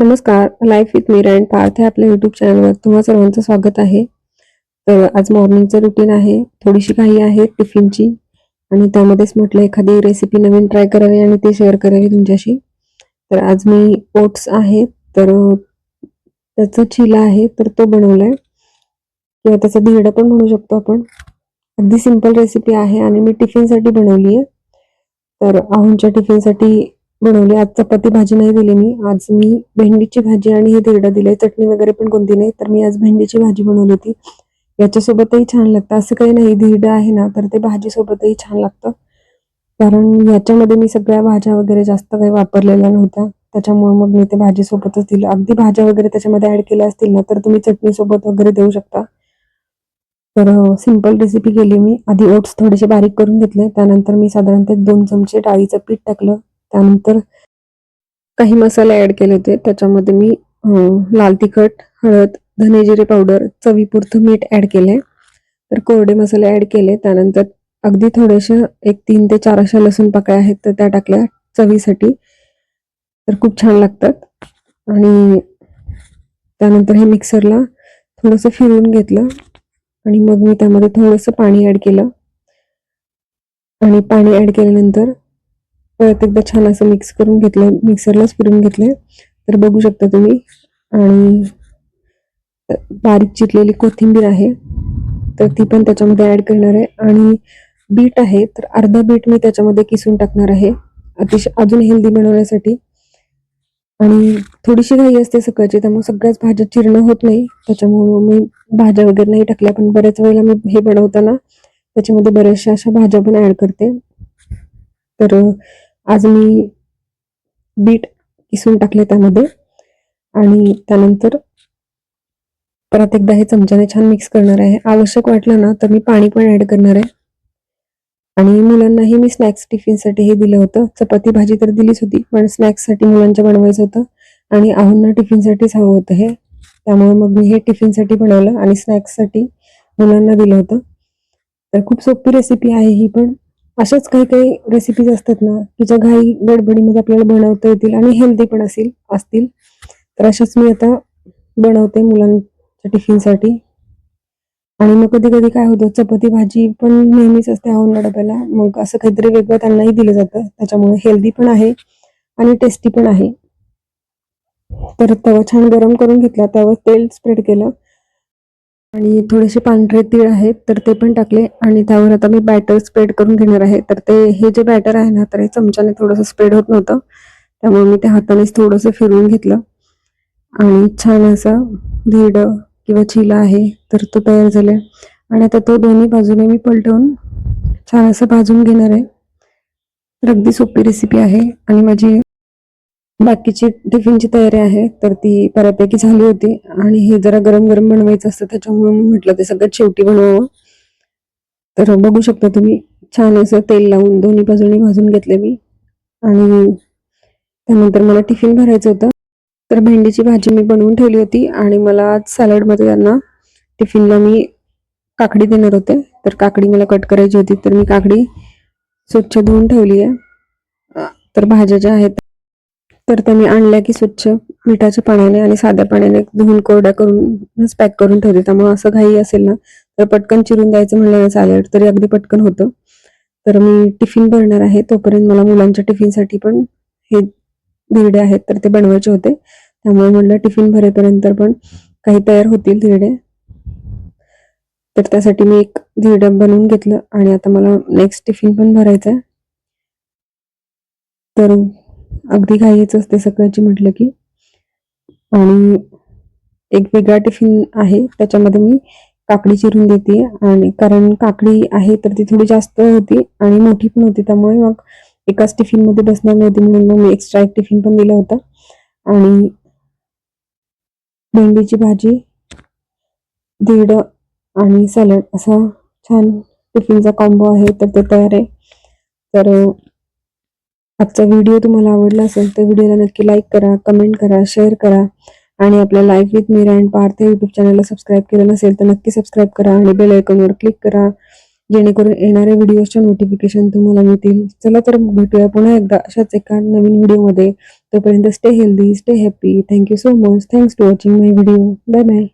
नमस्कार. Life with Meera and Parth या आपल्या यूट्यूब चॅनलवर तुम्हा सर्वांचं स्वागत आहे. तर आज मॉर्निंगचं रुटीन आहे. थोडीशी घाई आहे टिफिनची आणि त्यामध्येच म्हटलं एखादी रेसिपी नवीन ट्राय करावी आणि ते शेअर करावी तुमच्याशी. तर आज मी ओट्स आहे तर त्याचा चिला आहे तर तो बनवलाय किंवा त्याचा धिरडा पण म्हणू शकतो आपण. अगदी सिंपल रेसिपी आहे आणि मी टिफिनसाठी बनवली आहे. तर आहुंच्या टिफिनसाठी बनवली. आज चपाती भाजी नाही दिली मी. आज मी भेंडीची भाजी आणि हे धिरडा दिलंय. चटणी वगैरे पण कोणती नाही. तर मी आज भेंडीची भाजी बनवली होती. याच्यासोबतही छान लागतं. असं काही नाही, धिरडा आहे ना तर ते भाजीसोबतही छान लागतं. कारण याच्यामध्ये मी सगळ्या भाज्या वगैरे जास्त काही वापरलेल्या नव्हत्या. त्याच्यामुळे मग मी ते भाजीसोबतच दिलं. अगदी भाज्या वगैरे त्याच्यामध्ये ऍड केल्या असतील ना तर तुम्ही चटणीसोबत वगैरे देऊ शकता. तर सिंपल रेसिपी केली मी. आधी ओट्स थोडेसे बारीक करून घेतले. त्यानंतर मी साधारणतः 2 चमचे डाळीचं पीठ टाकलं. त्यानंतर काही मसाले ऍड केले होते. त्याच्यामध्ये मी लाल तिखट, हळद, धने जिरे पावडर, चवीपुरतं मीठ ऍड केलंय. तर कोरडे मसाले ऍड केले. त्यानंतर अगदी थोडेसे 3 ते 4 अशा लसूण पाकळ्या आहेत तर त्या टाकल्या चवीसाठी. तर खूप छान लागतात. आणि त्यानंतर हे मिक्सरला थोडंसं फिरवून घेतलं आणि मग मी त्यामध्ये थोडंसं पाणी ऍड केलं आणि पाणी ऍड केल्यानंतर परत एकदा छान असं मिक्स करून घेतलं. मिक्सरलाच फिरून घेतले. तर बघू शकता तुम्ही. आणि बारीक चिरलेली कोथिंबीर आहे तर ती पण त्याच्यामध्ये ऍड करणार आहे. आणि बीट आहे तर अर्धा बीट मी त्याच्यामध्ये किसून टाकणार आहे अतिशय अजून हेल्दी बनवण्यासाठी. आणि थोडीशी घाई असते सकाळची त्यामुळे सगळ्याच भाज्या चिरणं होत नाही. त्याच्यामुळे मी भाज्या वगैरे नाही टाकल्या. पण बऱ्याच वेळेला मी हे बनवताना त्याच्यामध्ये बऱ्याचशा अशा भाज्या पण ऍड करते. तर आज मी बीट किसून टाकले त्यामध्ये. आणि त्यानंतर परत एकदा हे चमच्याने छान मिक्स करणार आहे. आवश्यक वाटलं ना तर मी पाणी पण ऍड करणार आहे. आणि मुलांनाही मी स्नॅक्स टिफिनसाठी हे दिलं होतं. चपाती भाजी तर दिलीच होती पण स्नॅक्ससाठी मुलांच्या बनवायचं होतं आणि आहूंना टिफिनसाठीच हवं होतं हे. त्यामुळे मग मी हे टिफिनसाठी बनवलं आणि स्नॅक्ससाठी मुलांना दिलं होतं. तर खूप सोपी रेसिपी आहे ही पण. अशाच काही काही रेसिपीज असतात ना की ज्या घाई गडबडीमध्ये आपल्याला बनवता येतील आणि हेल्दी पण असतील. तर अशाच मी आता बनवते मुलांच्या टिफिनसाठी. आणि मग कधी कधी काय होतं, चपाती भाजी पण नेहमीच असते आहूंना डब्याला. मग असं काहीतरी वेगळं त्यांनाही दिलं जातं. त्याच्यामुळे हेल्दी पण आहे आणि टेस्टी पण आहे. तर तवा छान गरम करून घेतला. त्यावर तेल स्प्रेड केलं आणि थोडेसे पांढरे तीळ आहेत तर ते पण टाकले. आणि त्यावर आता मी बॅटर स्प्रेड करून घेणार आहे. तर हे जे बॅटर आहे ना तर हे चमच्याने थोडंसं स्प्रेड होत नव्हतं. त्यामुळे मी ते हातानेच थोडंसं फिरवून घेतलं आणि छान असा धिरडा किंवा चिला आहे तर तो तयार झालाय. आणि आता तो दोन्ही बाजूने मी पलटवून छान असं भाजून घेणार आहे. तर अगदी सोपी रेसिपी आहे. आणि माझी बाकीची टिफिनची तयारी आहे तर ती बऱ्यापैकी झाली होती. आणि हे जरा गरम गरम बनवायचं असतं त्याच्यामुळे मी म्हटलं ते सगळ्यात शेवटी बनवावं. तर बघू शकता तुम्ही छान असं तेल लावून दोन्ही बाजूने भाजून घेतले मी. आणि त्यानंतर मला टिफिन भरायचं होतं. तर भेंडीची भाजी मी बनवून ठेवली होती आणि मला आज सॅलडमध्ये त्यांना टिफिनला मी काकडी देणार होते. तर काकडी मला कट करायची होती तर मी काकडी स्वच्छ धुवून ठेवली आहे. तर भाज्या ज्या आहेत तर त्या मी आणल्या की स्वच्छ मिठाच्या पाण्याने आणि साध्या पाण्याने धुवून कोरड्या करून पॅक करून ठेवते. त्यामुळे असं घाई असेल ना तर पटकन चिरून द्यायचं म्हणलं ना सॅलड तरी अगदी पटकन होतं. तर मी टिफिन भरणार आहे तोपर्यंत मला मुलांच्या टिफिनसाठी पण हे धिरडे आहेत तर ते बनवायचे होते. त्यामुळे म्हटलं टिफिन भरेपर्यंत पण काही तयार होतील धिरडे. तर त्यासाठी मी एक धिरडा बनवून घेतलं आणि आता मला नेक्स्ट टिफिन पण भरायचा आहे. तर अगदी घाईच असते सकाळची म्हटलं की. आणि एक वेगळा टिफिन आहे त्याच्यामध्ये मी काकडी चिरून देते. आणि कारण काकडी आहे तर ती थोडी जास्त होती आणि मोठी पण होती त्यामुळे मग एकाच टिफिन मध्ये बसणार नव्हती म्हणून मग मी एक्स्ट्रा एक टिफिन पण दिला होता. आणि भेंडीची भाजी, धिरडं आणि सॅलड असा छान टिफिनचा कॉम्बो आहे तर ते तयार आहे. तर आजचा व्हिडिओ तुम्हाला आवडला असेल तर व्हिडिओला नक्की लाईक करा, कमेंट करा, शेअर करा. आणि आपल्या life with Meera and Parth YouTube चॅनलला सबस्क्राईब केलं नसेल तर नक्की सबस्क्राईब करा आणि बेल आयकॉनवर क्लिक करा जेणेकरून येणाऱ्या व्हिडिओच्या नोटिफिकेशन तुम्हाला मिळतील. चला तर भेटूया पुन्हा एकदा अशाच एका नवीन व्हिडिओमध्ये. तोपर्यंत stay healthy, stay happy. Thank you so much. Thanks to watching my video. Bye bye.